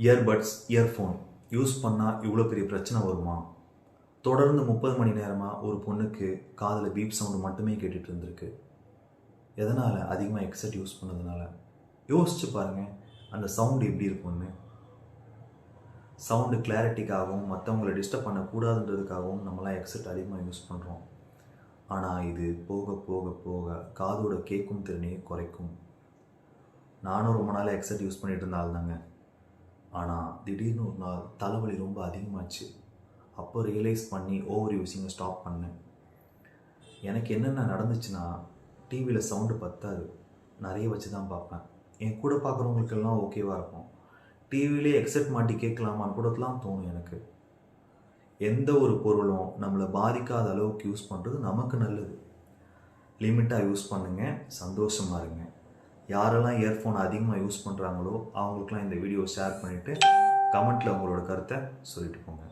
Earbuds, earphone use பண்ணால் இவ்வளோ பெரிய பிரச்சனை வருமா? தொடர்ந்து 30 மணி நேரமாக ஒரு பொண்ணுக்கு காதில் பீப் சவுண்டு மட்டுமே கேட்டுட்டு இருந்திருக்கு. எதனால்? அதிகமாக ஹெட்செட் யூஸ் பண்ணதுனால. யோசிச்சு பாருங்கள், அந்த சவுண்டு எப்படி இருக்கும்னு. சவுண்டு கிளாரிட்டிக்காகவும் மற்றவங்களை டிஸ்டர்ப் பண்ணக்கூடாதுன்றதுக்காகவும் நம்மளாம் ஹெட்செட் அதிகமாக யூஸ் பண்ணுறோம். ஆனால் இது போக போக போக காதோட கேட்கும் திறனையே குறைக்கும். நானும் ரொம்ப நாள் ஹெட்செட் யூஸ் பண்ணிட்டு இருந்தால்தாங்க. ஆனால் திடீர்னு ஒரு நாள் தலைவலி ரொம்ப அதிகமாச்சு. அப்போ ரியலைஸ் பண்ணி ஓவர் யூஸிங்கை ஸ்டாப் பண்ணேன். எனக்கு என்னென்ன நடந்துச்சுன்னா, டிவியில் சவுண்டு பத்தாது, நிறைய வச்சு தான் பார்ப்பேன். என் கூட பார்க்குறவங்களுக்கெல்லாம் ஓகேவாக இருக்கும். டிவிலே ஹெட்செட் மாட்டி கேட்கலாமான்னு கூடலாம் தோணும் எனக்கு. எந்த ஒரு பொருளும் நம்மளை பாதிக்காத அளவுக்கு யூஸ் பண்ணுறது நமக்கு நல்லது. லிமிட்டாக யூஸ் பண்ணுங்கள், சந்தோஷமாக இருங்க. யாரெல்லாம் இயர்ஃபோன் அதிகமாக யூஸ் பண்ணுறாங்களோ அவங்களுக்குலாம் இந்த வீடியோ ஷேர் பண்ணிவிட்டு கமெண்ட்டில் உங்களோட கருத்தை சொல்லிட்டு போங்க.